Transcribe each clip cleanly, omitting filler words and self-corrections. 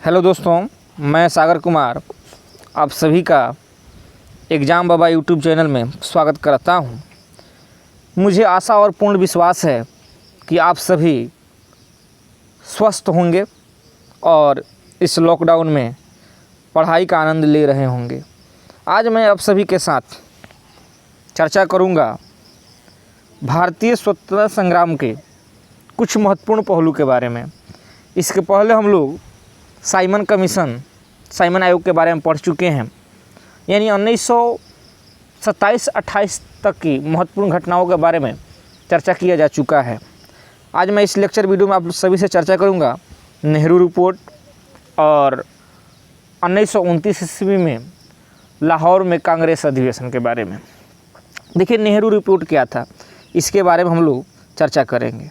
Hello दोस्तों, मैं सागर कुमार आप सभी का एग्ज़ाम बाबा यूट्यूब चैनल में स्वागत करता हूं। मुझे आशा और पूर्ण विश्वास है कि आप सभी स्वस्थ होंगे और इस लॉकडाउन में पढ़ाई का आनंद ले रहे होंगे। आज मैं आप सभी के साथ चर्चा करूंगा भारतीय स्वतंत्रता संग्राम के कुछ महत्वपूर्ण पहलू के बारे में। इसके पहले हम लोग साइमन आयोग के बारे में पढ़ चुके हैं, यानी 1927-28 तक की महत्वपूर्ण घटनाओं के बारे में चर्चा किया जा चुका है। आज मैं इस लेक्चर वीडियो में आप सभी से चर्चा करूंगा नेहरू रिपोर्ट और 1929 ईस्वी में लाहौर में कांग्रेस अधिवेशन के बारे में। देखिए, नेहरू रिपोर्ट क्या था, इसके बारे में हम लोग चर्चा करेंगे।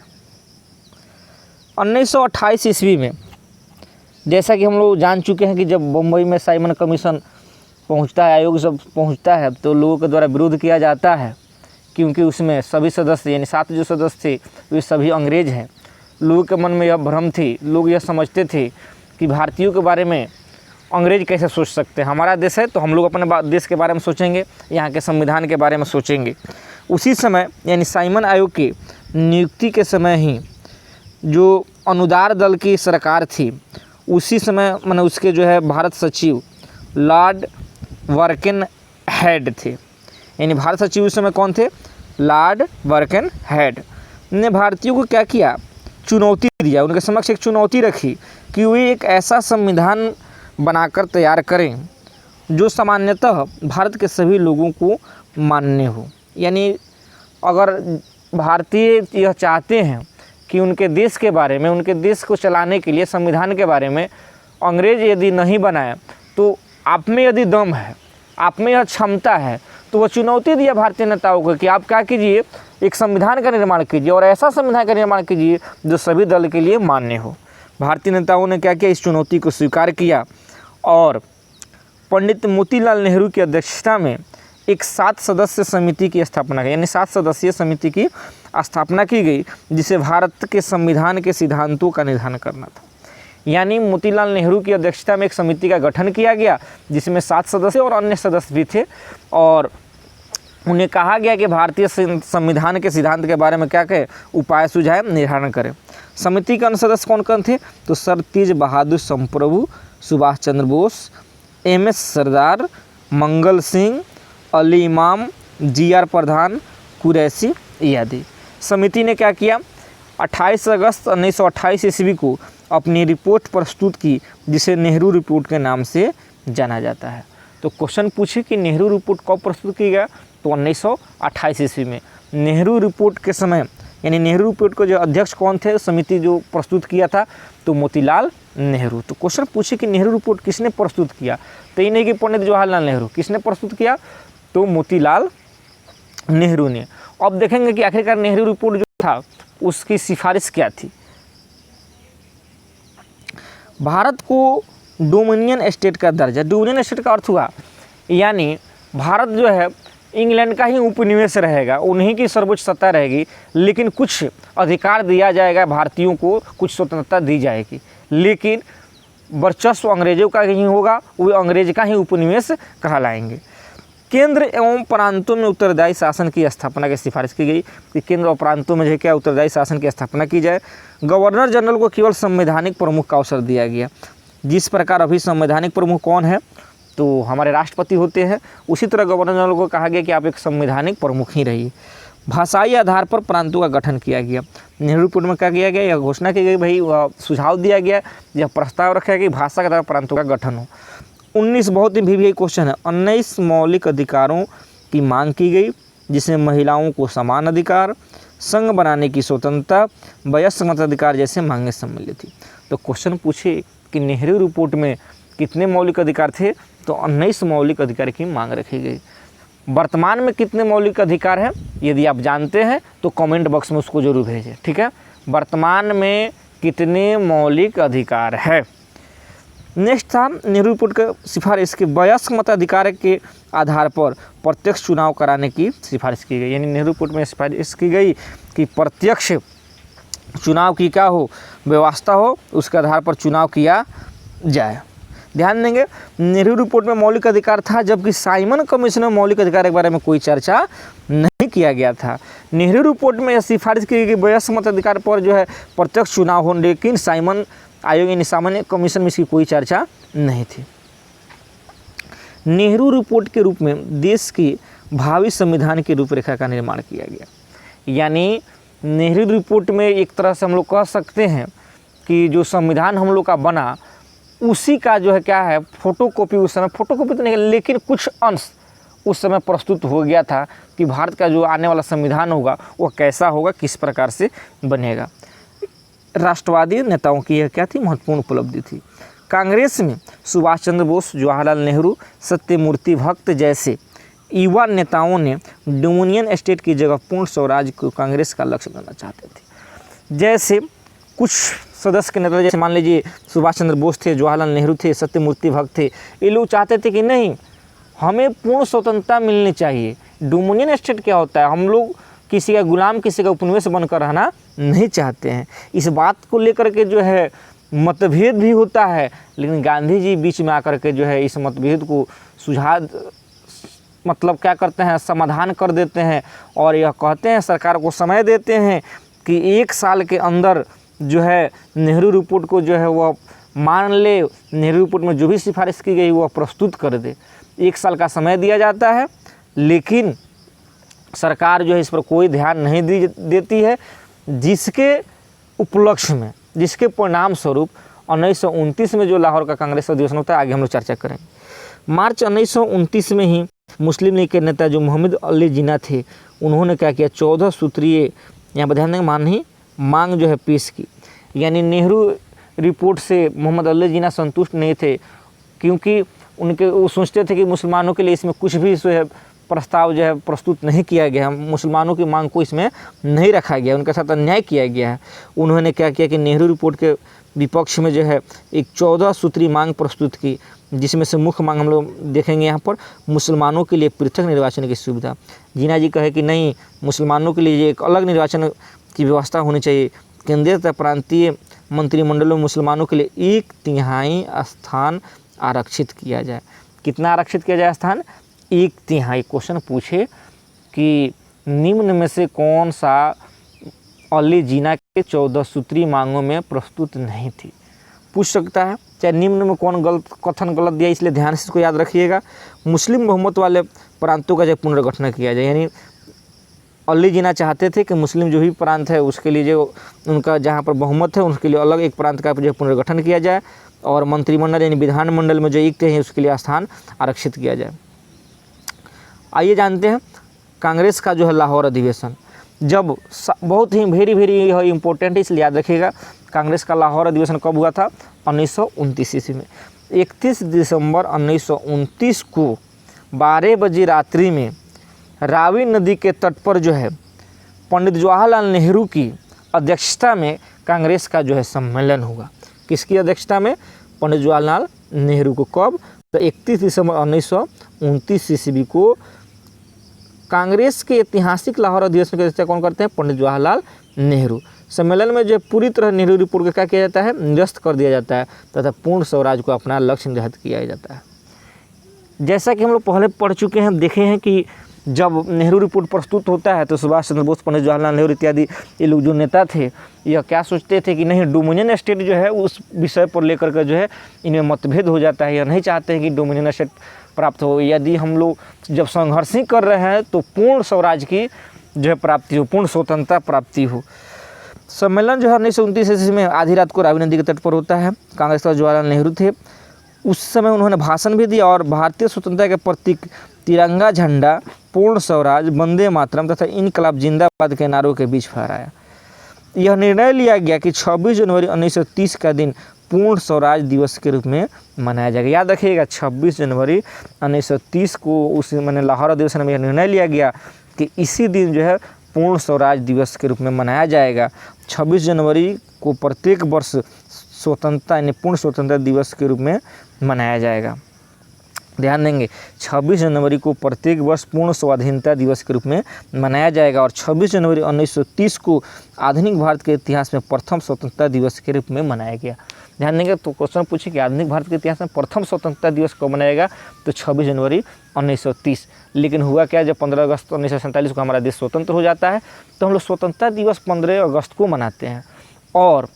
1928 ईस्वी में जैसा कि हम लोग जान चुके हैं कि जब बम्बई में साइमन कमीशन पहुंचता है, आयोग जब पहुंचता है, तो लोगों के द्वारा विरोध किया जाता है, क्योंकि उसमें सभी सदस्य यानी 7 जो सदस्य थे वे सभी अंग्रेज हैं। लोगों के मन में यह भ्रम थी, लोग यह समझते थे कि भारतीयों के बारे में अंग्रेज कैसे सोच सकते हैं। हमारा देश है तो हम लोग अपने देश के बारे में सोचेंगे, यहाँ के संविधान के बारे में सोचेंगे। उसी समय यानी साइमन आयोग की नियुक्ति के समय ही जो अनुदार दल की सरकार थी, उसी समय मैंने उसके जो है भारत सचिव लॉर्ड बर्केनहेड थे। यानी भारत सचिव उस समय कौन थे? लॉर्ड बर्केनहेड ने भारतीयों को क्या किया? चुनौती दिया, उनके समक्ष एक चुनौती रखी कि वे एक ऐसा संविधान बनाकर तैयार करें जो सामान्यतः भारत के सभी लोगों को मान्य हो। यानी अगर भारतीय यह चाहते हैं कि उनके देश के बारे में, उनके देश को चलाने के लिए संविधान के बारे में अंग्रेज यदि नहीं बनाए, तो आप में यदि दम है, आप में यह क्षमता है, तो वह चुनौती दिया भारतीय नेताओं को कि आप क्या कीजिए, एक संविधान का निर्माण कीजिए और ऐसा संविधान का निर्माण कीजिए जो सभी दल के लिए मान्य हो। भारतीय नेताओं ने क्या किया? इस चुनौती को स्वीकार किया और पंडित मोतीलाल नेहरू की अध्यक्षता में एक 7 सदस्य समिति की स्थापना की, यानी 7 सदस्यीय समिति की स्थापना की गई, जिसे भारत के संविधान के सिद्धांतों का निर्धारण करना था। यानी मोतीलाल नेहरू की अध्यक्षता में एक समिति का गठन किया गया, जिसमें 7 सदस्य और अन्य सदस्य भी थे, और उन्हें कहा गया कि भारतीय संविधान के सिद्धांत के बारे में क्या कहे, उपाय सुझाव निर्धारण करें। समिति के अन्य सदस्य कौन कौन थे? तो सर तेज बहादुर संप्रभु, सुभाष चंद्र बोस, MS सरदार, मंगल सिंह, अली इमाम, GR प्रधान, कुरैशी आदि। समिति ने क्या किया? 28 अगस्त 1928 ईस्वी को अपनी रिपोर्ट प्रस्तुत की, जिसे नेहरू रिपोर्ट के नाम से जाना जाता है। तो क्वेश्चन पूछे कि नेहरू रिपोर्ट कब प्रस्तुत की गया? तो 1928 ईस्वी में। नेहरू रिपोर्ट के समय यानी नेहरू रिपोर्ट के जो अध्यक्ष कौन थे, समिति जो प्रस्तुत किया था, तो मोतीलाल नेहरू। तो क्वेश्चन पूछे कि नेहरू रिपोर्ट किसने प्रस्तुत किया? तो ये नहीं कि पंडित जवाहरलाल नेहरू, किसने प्रस्तुत किया? तो मोतीलाल नेहरू ने। अब देखेंगे कि आखिरकार नेहरू रिपोर्ट जो था उसकी सिफारिश क्या थी। भारत को डोमिनियन स्टेट का दर्जा, डोमिनियन स्टेट का अर्थ हुआ यानी भारत जो है इंग्लैंड का ही उपनिवेश रहेगा, उन्हीं की सर्वोच्च सत्ता रहेगी, लेकिन कुछ अधिकार दिया जाएगा भारतीयों को, कुछ स्वतंत्रता दी जाएगी, लेकिन वर्चस्व अंग्रेजों का ही होगा, वे अंग्रेज का ही उपनिवेश कहलाएंगे। केंद्र एवं प्रांतों में उत्तरदायी शासन की स्थापना की सिफारिश की गई कि केंद्र और प्रांतों में जो क्या उत्तरदायी शासन की स्थापना की जाए। गवर्नर जनरल को केवल संवैधानिक प्रमुख का अवसर दिया गया। जिस प्रकार अभी संवैधानिक प्रमुख कौन है? तो हमारे राष्ट्रपति होते हैं, उसी तरह गवर्नर जनरल को कहा गया कि आप एक संवैधानिक प्रमुख ही रहिए। भाषाई आधार पर प्रांतों का गठन किया गया। नेहरू रिपोर्ट में क्या किया गया? यह घोषणा की गई, भाई सुझाव दिया गया, यह प्रस्ताव रखा गया कि भाषा के आधार पर प्रांतों का गठन हो। 19 बहुत ही भी क्वेश्चन है। 19 मौलिक अधिकारों की मांग की गई, जिसमें महिलाओं को समान अधिकार, संघ बनाने की स्वतंत्रता, वयस्क मताधिकार जैसे मांगें सम्मिलित थी। तो क्वेश्चन पूछे कि नेहरू रिपोर्ट में कितने मौलिक अधिकार थे? तो 19 मौलिक अधिकार की मांग रखी गई। वर्तमान में कितने मौलिक अधिकार हैं? यदि आप जानते हैं तो कमेंट बॉक्स में उसको जरूर भेजें, ठीक है। वर्तमान में कितने मौलिक अधिकार है? नेक्स्ट था नेहरू रिपोर्ट का सिफारिश की वयस्क मताधिकार के आधार पर प्रत्यक्ष चुनाव कराने की सिफारिश की गई। यानी नेहरू रिपोर्ट में सिफारिश की गई कि प्रत्यक्ष चुनाव की क्या हो, व्यवस्था हो, उसके आधार पर चुनाव किया जाए। ध्यान देंगे, नेहरू रिपोर्ट में मौलिक अधिकार था, जबकि साइमन कमीशन में मौलिक अधिकार के बारे में कोई चर्चा नहीं किया गया था। नेहरू रिपोर्ट में यह सिफारिश की गई वयस्क मताधिकार पर जो है प्रत्यक्ष चुनाव हो, लेकिन साइमन आयोग यानी सामान्य कमीशन में इसकी कोई चर्चा नहीं थी। नेहरू रिपोर्ट के रूप में देश की भावी संविधान की रूपरेखा का निर्माण किया गया। यानी नेहरू रिपोर्ट में एक तरह से हम लोग कह सकते हैं कि जो संविधान हम लोग का बना उसी का जो है क्या है फोटोकॉपी, उस समय फोटोकॉपी तो नहीं लेकिन कुछ अंश उस समय प्रस्तुत हो गया था कि भारत का जो आने वाला संविधान होगा वह कैसा होगा, किस प्रकार से बनेगा। राष्ट्रवादी नेताओं की यह क्या थी, महत्वपूर्ण उपलब्धि थी। कांग्रेस में सुभाष चंद्र बोस, जवाहरलाल नेहरू, सत्यमूर्ति भक्त जैसे युवा नेताओं ने डोमिनियन स्टेट की जगह पूर्ण स्वराज को कांग्रेस का लक्ष्य बनाना चाहते थे। जैसे कुछ सदस्य के नेता, जैसे मान लीजिए सुभाष चंद्र बोस थे, जवाहरलाल नेहरू थे, सत्यमूर्ति भक्त थे, ये लोग चाहते थे कि नहीं हमें पूर्ण स्वतंत्रता मिलनी चाहिए। डोमिनियन स्टेट क्या होता है, हम लोग किसी का गुलाम, किसी का उपनिवेश बनकर रहना नहीं चाहते हैं। इस बात को लेकर के जो है मतभेद भी होता है, लेकिन गांधी जी बीच में आकर के जो है इस मतभेद को सुझाव मतलब क्या करते हैं, समाधान कर देते हैं और यह कहते हैं, सरकार को समय देते हैं कि 1 साल के अंदर जो है नेहरू रिपोर्ट को जो है वह मान ले, नेहरू रिपोर्ट में जो भी सिफारिश की गई वह प्रस्तुत कर दे। 1 साल का समय दिया जाता है, लेकिन सरकार जो है इस पर कोई ध्यान नहीं देती है, जिसके उपलक्ष्य में, जिसके परिणाम स्वरूप 1929 में जो लाहौर का कांग्रेस अधिवेशन होता है, आगे हम लोग चर्चा करेंगे। मार्च 1929 में ही मुस्लिम लीग के नेता जो मोहम्मद अली जिन्ना थे, उन्होंने क्या किया, 14 सूत्रीय यहाँ पर ध्यान देंगे मांग जो है पेश की। यानी नेहरू रिपोर्ट से मोहम्मद अली जिन्ना संतुष्ट नहीं थे, क्योंकि वो सोचते थे कि मुसलमानों के लिए इसमें कुछ भी जो है प्रस्ताव जो है प्रस्तुत नहीं किया गया, मुसलमानों की मांग को इसमें नहीं रखा गया, उनके साथ अन्याय किया गया है। उन्होंने क्या किया कि नेहरू रिपोर्ट के विपक्ष में जो है एक 14 सूत्री मांग प्रस्तुत की, जिसमें से मुख्य मांग हम लोग देखेंगे यहाँ पर, मुसलमानों के लिए पृथक निर्वाचन की सुविधा। जिन्ना जी कहे कि नहीं, मुसलमानों के लिए एक अलग निर्वाचन की व्यवस्था होनी चाहिए। केंद्रीय तथा प्रांतीय मंत्रिमंडलों में मुसलमानों के लिए 1/3 स्थान आरक्षित किया जाए। कितना आरक्षित किया जाए स्थान? 1/3। क्वेश्चन पूछे कि निम्न में से कौन सा अली जिन्ना के 14 सूत्री मांगों में प्रस्तुत नहीं थी, पूछ सकता है। चाहे निम्न में कौन कथन गलत दिया, इसलिए ध्यान से इसको याद रखिएगा। मुस्लिम बहुमत वाले प्रांतों का जो पुनर्गठन किया जाए, यानी अली जिन्ना चाहते थे कि मुस्लिम जो भी प्रांत है उसके लिए जो उनका जहाँ पर बहुमत है उसके लिए अलग एक प्रांत का जो पुनर्गठन किया जाए, और मंत्रिमंडल यानी विधानमंडल में जो एक है उसके लिए स्थान आरक्षित किया जाए। आइए जानते हैं कांग्रेस का जो है लाहौर अधिवेशन, जब बहुत ही वेरी यह इम्पोर्टेंट है, इसलिए याद रखिएगा। कांग्रेस का लाहौर अधिवेशन कब हुआ था? 1929 ईस्वी में। 31 दिसंबर 1929 को 12 बजे रात्रि में रावी नदी के तट पर जो है पंडित जवाहरलाल नेहरू की अध्यक्षता में कांग्रेस का जो है सम्मेलन हुआ। किसकी अध्यक्षता में? पंडित जवाहरलाल नेहरू को। कब? तो 31 दिसंबर 1929 ईस्वी को कांग्रेस के ऐतिहासिक लाहौर अधिवेशन की अध्यक्षता कौन करते हैं? पंडित जवाहरलाल नेहरू। सम्मेलन में जो पूरी तरह नेहरू रिपोर्ट को क्या किया जाता है? निरस्त कर दिया जाता है तथा पूर्ण स्वराज को अपना लक्ष्य निर्धारित किया जाता है। जैसा कि हम लोग पहले पढ़ चुके हैं, देखे हैं कि जब नेहरू रिपोर्ट प्रस्तुत होता है तो सुभाष चंद्र बोस, पंडित जवाहरलाल नेहरू इत्यादि ये लोग जो नेता थे, यह क्या सोचते थे कि नहीं, डोमिनियन स्टेट जो है उस विषय पर लेकर के जो है इनमें मतभेद हो जाता है, यह नहीं चाहते हैं कि डोमिनियन स्टेट प्राप्त हो। यदि हम लोग जब संघर्ष ही कर रहे हैं तो पूर्ण स्वराज की जो है प्राप्ति हो, पूर्ण स्वतंत्रता प्राप्ति हो। सम्मेलन जो है 1929 ईस्वी में आधी रात को रावी नदी के तट पर होता है। कांग्रेस का जवाहरलाल नेहरू थे, उस समय उन्होंने भाषण भी दिया और भारतीय स्वतंत्रता के प्रतीक तिरंगा झंडा, पूर्ण स्वराज, वंदे मातरम तथा इनकलाब जिंदाबाद के नारों के बीच फहराया। यह निर्णय लिया गया कि 26 जनवरी 1930 का दिन पूर्ण स्वराज दिवस के रूप में मनाया जाएगा। याद रखिएगा, 26 जनवरी 1930 को उस मैंने लाहौर अधिवेशन में यह निर्णय लिया गया कि इसी दिन जो है पूर्ण स्वराज दिवस के रूप में मनाया जाएगा। 26 जनवरी को प्रत्येक वर्ष स्वतंत्रता यानी पूर्ण स्वतंत्रता दिवस के रूप में मनाया जाएगा। ध्यान देंगे, 26 जनवरी को प्रत्येक वर्ष पूर्ण स्वाधीनता दिवस के रूप में मनाया जाएगा और 26 जनवरी 1930 को आधुनिक भारत के इतिहास में प्रथम स्वतंत्रता दिवस के रूप में मनाया गया। ध्यान देंगे तो क्वेश्चन पूछे कि आधुनिक भारत के इतिहास में प्रथम स्वतंत्रता दिवस कब मनाएगा, तो 26 जनवरी 1930। लेकिन हुआ क्या, जब 15 अगस्त 1947 को हमारा देश स्वतंत्र हो जाता है तो हम लोग स्वतंत्रता दिवस 15 अगस्त को मनाते हैं। और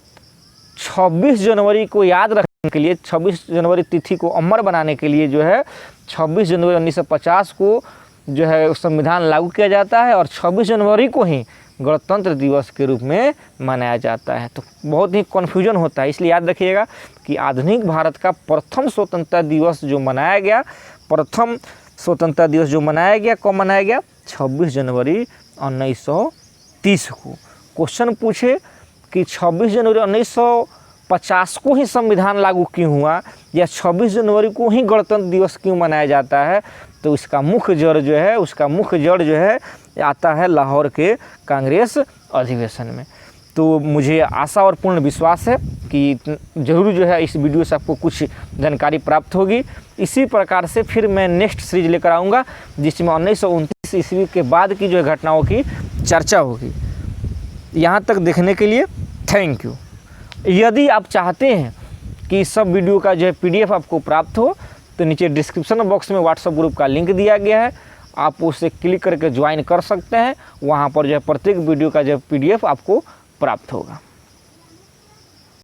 26 जनवरी को याद रखने के लिए, 26 जनवरी तिथि को अमर बनाने के लिए जो है 26 जनवरी 1950 को जो है संविधान लागू किया जाता है और 26 जनवरी को ही गणतंत्र दिवस के रूप में मनाया जाता है। तो बहुत ही कन्फ्यूजन होता है, इसलिए याद रखिएगा कि आधुनिक भारत का प्रथम स्वतंत्रता दिवस जो मनाया गया, प्रथम स्वतंत्रता दिवस जो मनाया गया कब मनाया गया, 26 जनवरी 1930 को। क्वेश्चन पूछे कि 26 जनवरी 1950 को ही संविधान लागू क्यों हुआ या 26 जनवरी को ही गणतंत्र दिवस क्यों मनाया जाता है, तो इसका मुख्य जड़ जो है, उसका मुख्य जड़ जो है आता है लाहौर के कांग्रेस अधिवेशन में। तो मुझे आशा और पूर्ण विश्वास है कि ज़रूर जो है इस वीडियो से आपको कुछ जानकारी प्राप्त होगी। इसी प्रकार से फिर मैं नेक्स्ट सीरीज लेकर आऊँगा जिसमें 1929 ईस्वी के बाद की जो घटनाओं की चर्चा होगी। यहाँ तक देखने के लिए थैंक यू। यदि आप चाहते हैं कि सब वीडियो का जो है PDF आपको प्राप्त हो तो नीचे डिस्क्रिप्शन बॉक्स में व्हाट्सएप ग्रुप का लिंक दिया गया है, आप उसे क्लिक करके ज्वाइन कर सकते हैं। वहाँ पर जो है प्रत्येक वीडियो का जो PDF आपको प्राप्त होगा।